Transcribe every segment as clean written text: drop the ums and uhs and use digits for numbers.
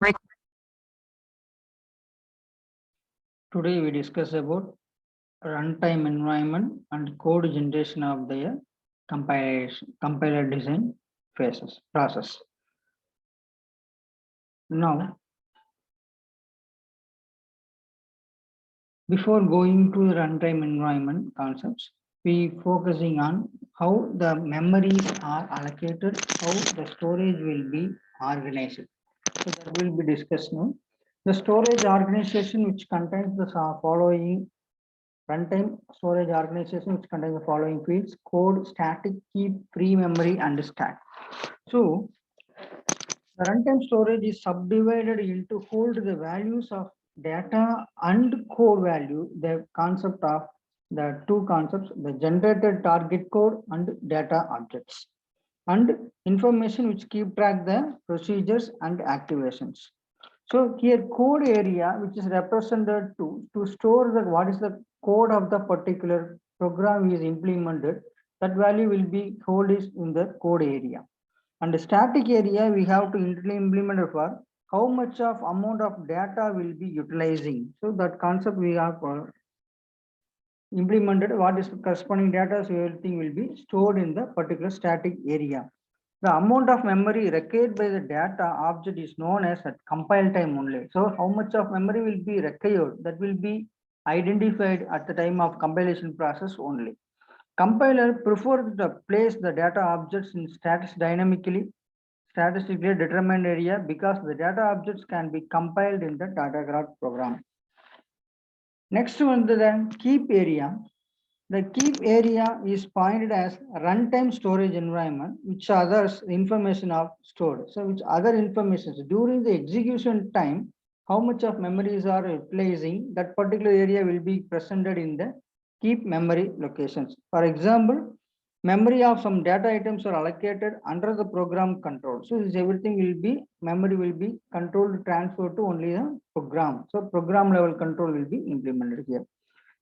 Right. Today we discuss about runtime environment and code generation of the compiler design process. Now, before going to the runtime environment concepts, we focusing on how the memories are allocated, how the storage will be organized. So that will be discussed now. The storage organization which contains the following runtime storage organization which contains the following fields: code, static, keep, free memory, and stack. So the runtime storage is subdivided into hold the values of data and code value, the concept of the two concepts, the generated target code and data objects, and information which keep track the procedures and activations. So here code area, which is represented to store the what is the code of the particular program is implemented, that value will be hold is in the code area. And the static area we have to implement for how much of amount of data will be utilizing. So that concept we have implemented, what is the corresponding data, so everything will be stored in the particular static area. The amount of memory required by the data object is known as at compile time only. So how much of memory will be required, that will be identified at the time of compilation process only. Compiler prefers to place the data objects in statistically determined area because the data objects can be compiled in the data graph program. Next one, the keep area. The keep area is pointed as runtime storage environment, which others information are stored. So which other information during the execution time, how much of memories are utilizing, that particular area will be presented in the keep memory locations. For example, memory of some data items are allocated under the program control. So this everything will be, memory will be controlled, transferred to only the program. So program level control will be implemented here.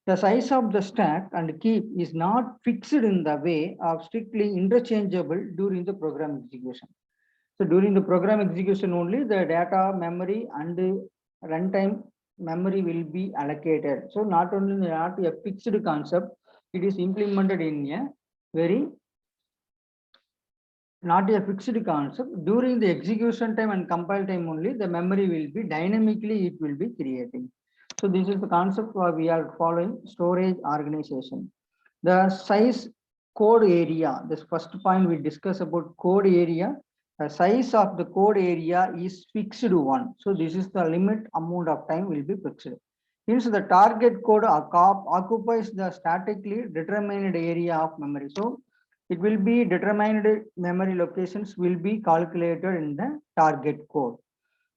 The size of the stack and keep is not fixed in the way of strictly interchangeable during the program execution. So during the program execution only, the data, memory, and runtime memory will be allocated. So not only not a fixed concept, it is implemented in a very not a fixed concept. During the execution time and compile time only, the memory will be dynamically, it will be creating. So this is the concept we are following storage organization. The size code area, this first point we discuss about code area. The size of the code area is fixed one. So this is the limit amount of time will be fixed. Hence the target code occupies the statically determined area of memory. So it will be determined memory locations will be calculated in the target code.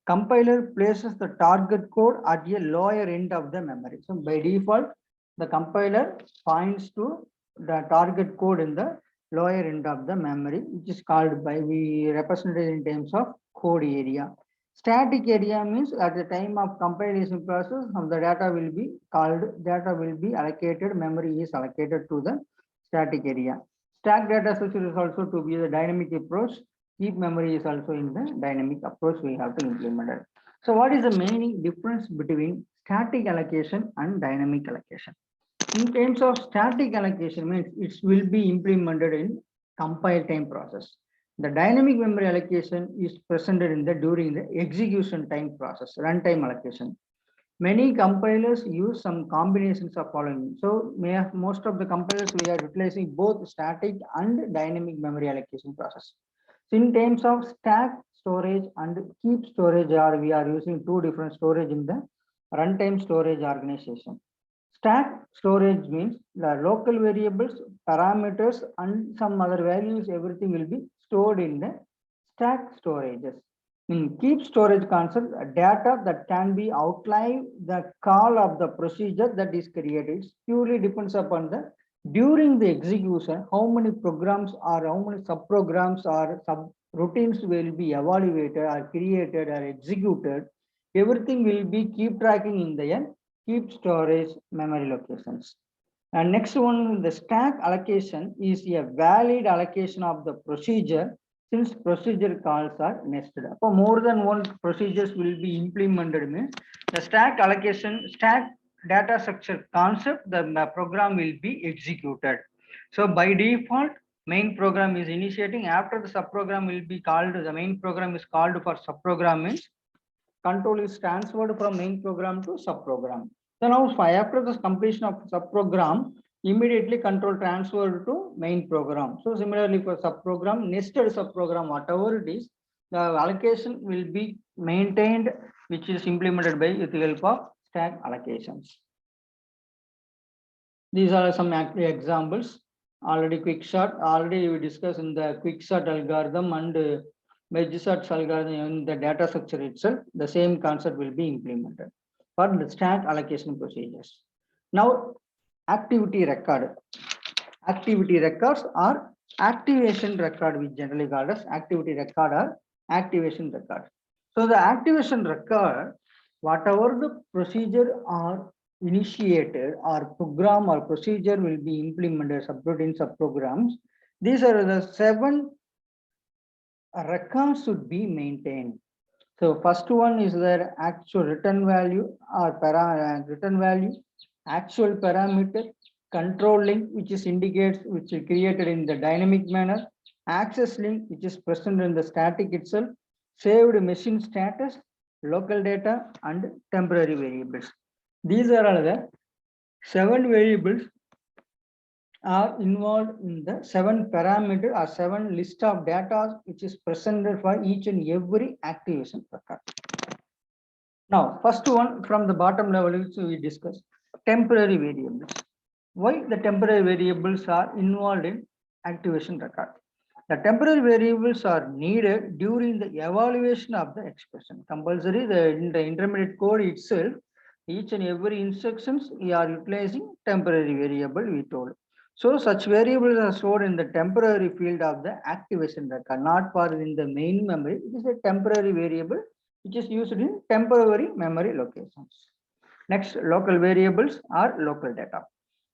Compiler places the target code at a lower end of the memory. So by default, the compiler points to the target code in the lower end of the memory, which is called by, we represented in terms of code area. Static area means at the time of compilation process, the data will be allocated, memory is allocated to the static area. Stack data structure is also to be the dynamic approach. Keep memory is also in the dynamic approach we have to implement it. So what is the main difference between static allocation and dynamic allocation? In terms of static allocation means it will be implemented in compile time process. The dynamic memory allocation is presented in the during the execution time process, runtime allocation. Many compilers use some combinations of following. So most of the compilers we are utilizing both static and dynamic memory allocation process. So in terms of stack storage and keep storage, we are using two different storage in the runtime storage organization. Stack storage means the local variables, parameters, and some other values, everything will be stored in the stack storages. In keep storage concept, data that can be outlined the call of the procedure that is created. It purely depends upon the during the execution, how many programs or how many subprograms or subroutines will be evaluated or created or executed. Everything will be keep tracking in the end, keep storage memory locations. And next one, the stack allocation is a valid allocation of the procedure since procedure calls are nested. For more than one procedures will be implemented means the stack allocation, stack data structure concept, the program will be executed. So by default, main program is initiating. After the subprogram will be called, the main program is called for subprogram means control is transferred from main program to subprogram. So now after the completion of subprogram, immediately control transferred to main program. So similarly for subprogram, nested subprogram, whatever it is, the allocation will be maintained, which is implemented by with the help of stack allocations. These are some examples. Already quick shot, already we discussed in the quick shot algorithm and merge sort algorithm in the data structure itself, the same concept will be implemented for the stack allocation procedures. Now, activity record. Activity records or activation record, we generally call as activity record or activation record. So the activation record, whatever the procedure or initiated or program or procedure will be implemented subroutine subprograms, these are the 7 records should be maintained. So first one is their actual return value or return value, actual parameter, control link, which is indicates, which is created in the dynamic manner, access link, which is present in the static itself, saved machine status, local data, and temporary variables. These are all the 7 variables are involved in the 7 parameter or 7 list of data which is presented for each and every activation record. Now, first one from the bottom level, which we discussed, temporary variables. Why the temporary variables are involved in activation record? The temporary variables are needed during the evaluation of the expression. Compulsory, in the intermediate code itself, each and every instructions we are utilizing temporary variable, we told. So such variables are stored in the temporary field of the activation record, not for in the main memory. It is a temporary variable which is used in temporary memory locations. Next, local variables are local data.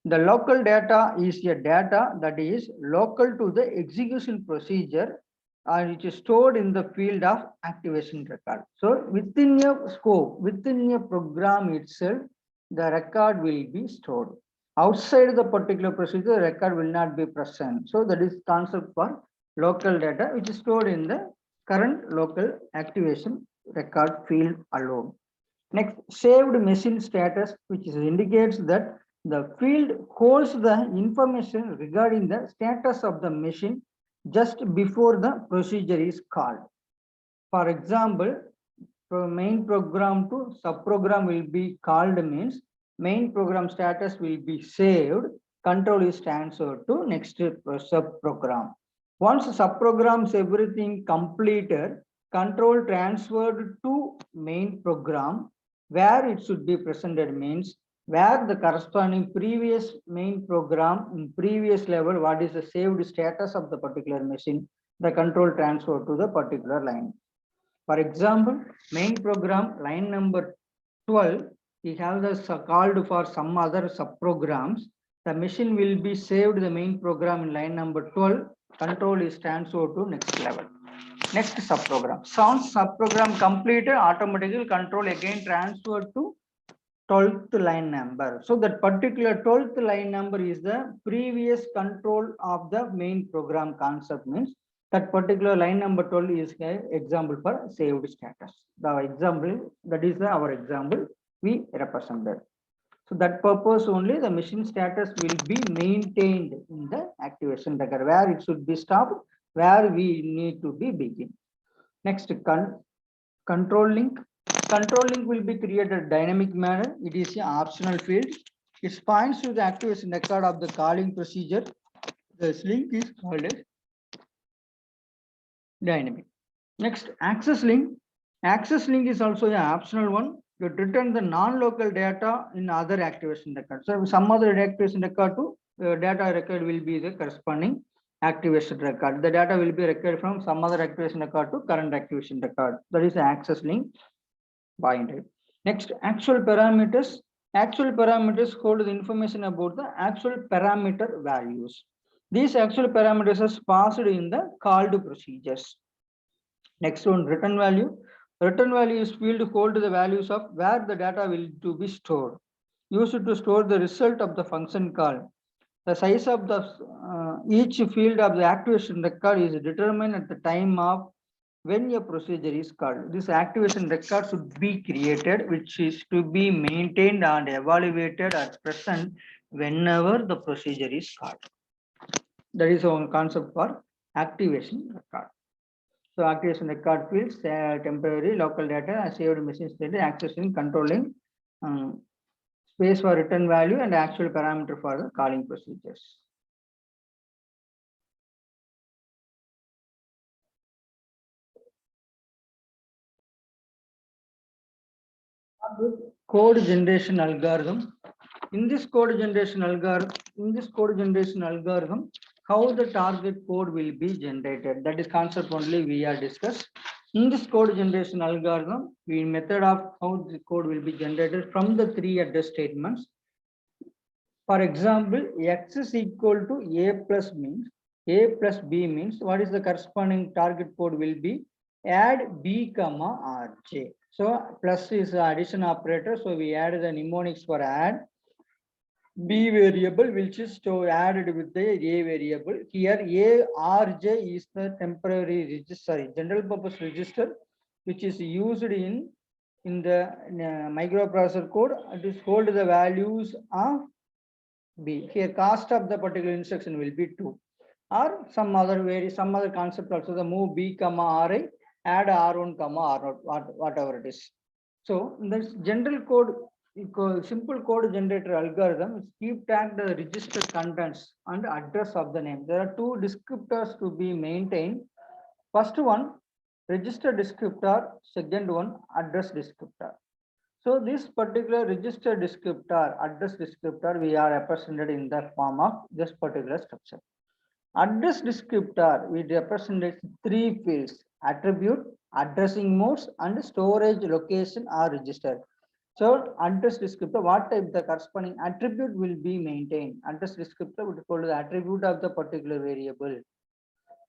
The local data is a data that is local to the execution procedure and which is stored in the field of activation record. So within a scope, within a program itself, the record will be stored. Outside the particular procedure, the record will not be present. So that is concept for local data, which is stored in the current local activation record field alone. Next, saved machine status, which indicates that the field holds the information regarding the status of the machine just before the procedure is called. For example, from main program to subprogram will be called means main program status will be saved, control is transferred to next subprogram. Once subprograms everything completed, control transferred to main program where it should be presented means where the corresponding previous main program in previous level, what is the saved status of the particular machine, the control transfer to the particular line. For example, main program line number 12, we have this called for some other subprograms. The machine will be saved the main program in line number 12, control is transferred to next level. Next subprogram. Sounds subprogram completed, automatically control again transferred to 12th line number. So that particular 12th line number is the previous control of the main program concept means that particular line number 12 is an example for saved status. The example, that is our example we represented. So that purpose only the machine status will be maintained in the activation record where it should be stopped, where we need to be begin. Next, control link. Control link will be created dynamic manner. It is an optional field. It points to the activation record of the calling procedure. This link is called as dynamic. Next, access link. Access link is also an optional one. You return the non-local data in other activation record. So some other activation record to data record will be the corresponding activation record. The data will be required from some other activation record to current activation record. That is the access link binder. Next, actual parameters. Actual parameters hold the information about the actual parameter values. These actual parameters are passed in the called procedures. Next one, return value. Return value is field hold the values of where the data will to be stored. Used to store the result of the function call. The size of the each field of the activation record is determined at the time of when a procedure is called. This activation record should be created, which is to be maintained and evaluated at present whenever the procedure is called. That is one concept for activation record. So activation record fields temporary local data saved machine state accessing controlling space for return value and actual parameter for the calling procedures. Code generation algorithm. In this code generation algorithm, how the target code will be generated. That is concept only we are discussed. In this code generation algorithm, we method of how the code will be generated from the three address statements. For example, x is equal to a plus means a plus b means what is the corresponding target code will be add b comma rj. So plus is the addition operator. So we add the mnemonics for add. B variable which is to added with the A variable. Here ARJ is the temporary register, general purpose register, which is used in the microprocessor code. It is hold the values of B. Here cost of the particular instruction will be 2. Or some other concept also, the move B comma RI, add R1 comma R0, whatever it is. So this general code, simple code generator algorithm is keep track the register contents and address of the name. There are two descriptors to be maintained. First one, register descriptor. Second one, address descriptor. So this particular register descriptor, address descriptor, we are represented in the form of this particular structure. Address descriptor, we represent three fields: attribute, addressing modes, and storage location or register. So address descriptor, what type the corresponding attribute will be maintained. Address descriptor would call the attribute of the particular variable.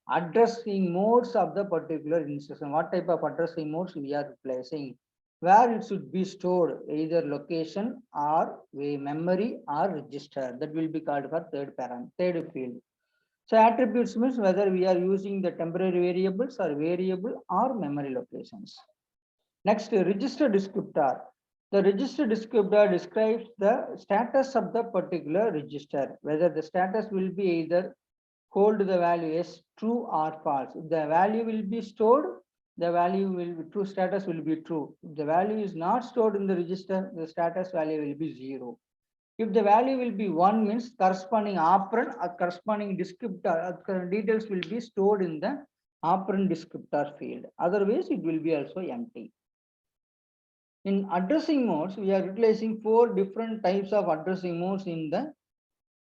Addressing modes of the particular instruction. What type of addressing modes we are replacing? Where it should be stored, either location or memory or register. That will be called for third field. So attributes means whether we are using the temporary variables or variable or memory locations. Next, register descriptor. The register descriptor describes the status of the particular register, whether the status will be either hold the value as true or false. If the value will be stored, the value will be true, status will be true. If the value is not stored in the register, the status value will be 0. If the value will be 1 means corresponding operand or corresponding descriptor details will be stored in the operand descriptor field. Otherwise, it will be also empty. In addressing modes, we are utilizing 4 different types of addressing modes in the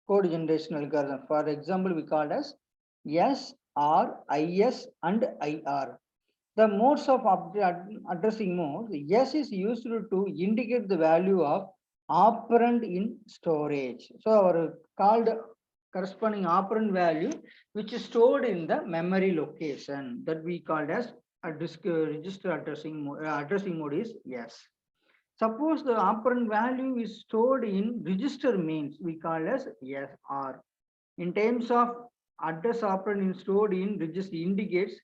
code generation algorithm. For example, we call as S, R, IS, and IR. The modes of addressing modes, S is used to indicate the value of operand in storage. So our called corresponding operand value, which is stored in the memory location, that we called as a register addressing mode is yes. Suppose the operand value is stored in register means we call as SR. In terms of address operand stored in register indicates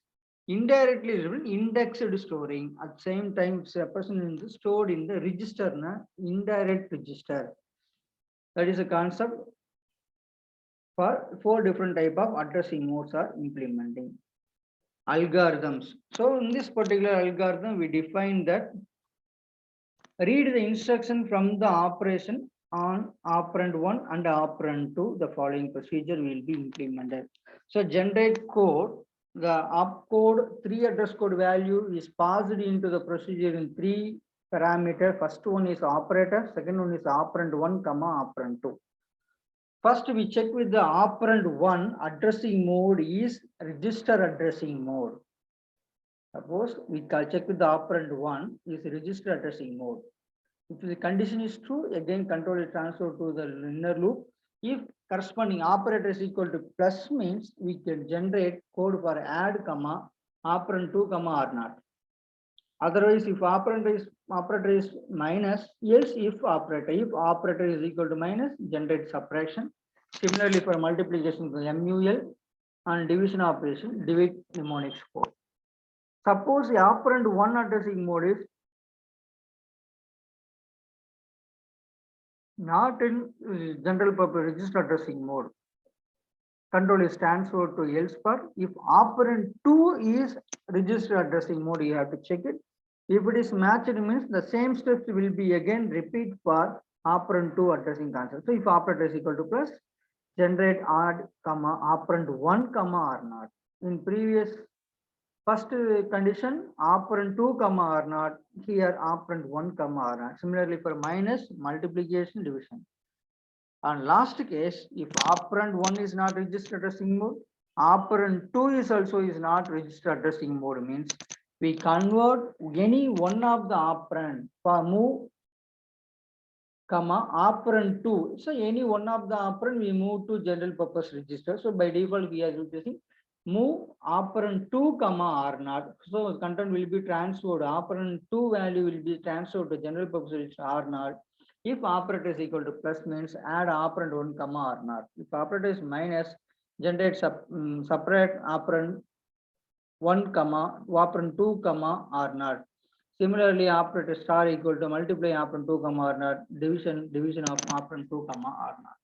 indirectly indexed storing. At the same time, it's a person stored in the register, indirect register. That is a concept for 4 different type of addressing modes are implementing. Algorithms. So in this particular algorithm, we define that read the instruction from the operation on operand 1 and operand 2. The following procedure will be implemented. So generate code. The opcode 3 address code value is passed into the procedure in 3 parameters. First one is operator, second one is operand 1 comma operand 2. First we check with the operand 1 addressing mode is register addressing mode. Suppose we check with the operand 1 is register addressing mode. If the condition is true, again control is transferred to the inner loop. If corresponding operator is equal to plus means we can generate code for add comma operand 2 comma or not. Otherwise, if operator is minus, else if operator is equal to minus, generate subtraction. Similarly, for multiplication, MUL and division operation, divide mnemonics code. Suppose the operand 1 addressing mode is not in general purpose register addressing mode. Control is transferred to else for. If operand 2 is register addressing mode, you have to check it. If it is matched, it means the same steps will be again repeat for operand 2 addressing concept. So if operator is equal to plus, generate add comma operand 1 comma or not. In previous first condition operand 2 comma or not, here operand 1 comma or not. Similarly for minus, multiplication, division. And last case, if operand 1 is not registered addressing mode, operand 2 is also is not registered addressing mode, means we convert any one of the operand for move comma operand 2. So any one of the operand we move to general purpose register. So by default we are using move operand 2 comma or not. So content will be transferred. Operand 2 value will be transferred to general purpose register or not. If operator is equal to plus means add operand 1 comma or not. If operator is minus, generate separate operand 1 comma operand 2 comma or not. Similarly, operator star equal to multiply operand 2 comma or not, division of operand 2 comma or not.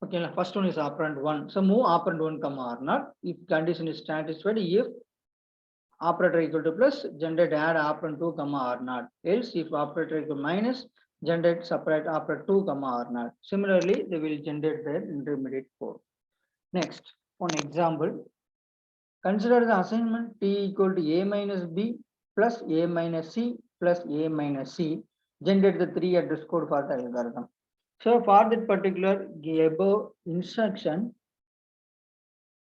Okay, first one is operand 1. So move operand 1 comma or not. If condition is satisfied, if operator equal to plus, generate add operand 2 comma or not. Else if operator equal to minus, generate separate operand 2 comma or not. Similarly, they will generate their intermediate code. Next, one example. Consider the assignment T equal to A minus B plus A minus C plus A minus C. Generate the 3 address code for the algorithm. So for that particular above instruction,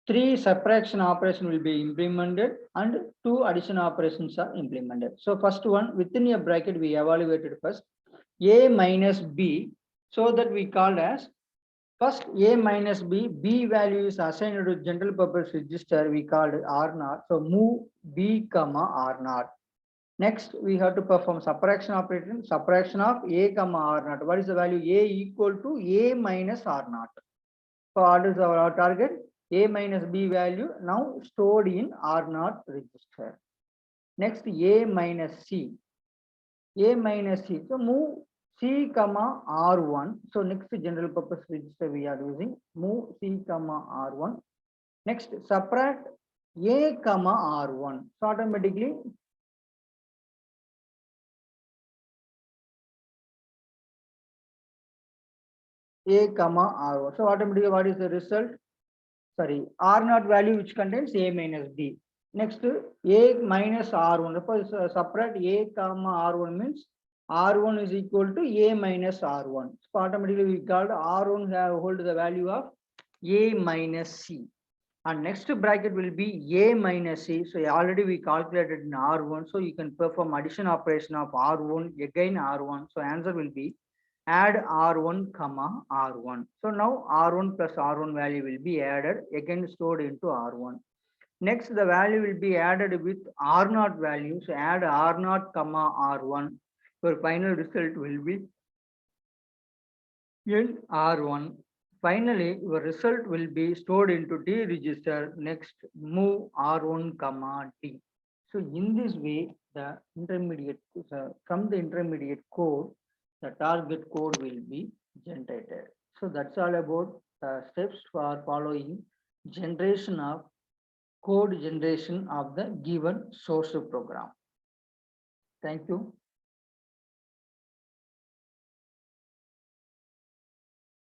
3 subtraction operation will be implemented and 2 addition operations are implemented. So first one, within a bracket we evaluated first A minus B, so that we called as first A minus B, B value is assigned to general purpose register, we called it R0. So move B comma R0. Next, we have to perform subtraction operation, subtraction of A comma R0. What is the value? A equal to A minus R0. So what is our target? A minus B value now stored in R0 register. Next, A minus C. A minus C. So move C comma R1. So next general purpose register we are using. Move C comma R1. Next, subtract A comma R1. So automatically A comma R1. So automatically what is the result? Sorry, R0 value which contains A minus B. Next, A minus R1. Suppose subtract A comma R1 means R1 is equal to A minus R1. So automatically we called R1 hold the value of A minus C. And next bracket will be A minus C. So already we calculated in R1. So you can perform addition operation of R1 again R1. So answer will be add R1 comma R1. So now R1 plus R1 value will be added again stored into R1. Next the value will be added with R0 value. So add R0 comma R1. Your final result will be in R1. Finally, your result will be stored into D register. Next, move R1 comma D. So in this way, the intermediate from the intermediate code, the target code will be generated. So that's all about the steps for following generation of code generation of the given source program. Thank you.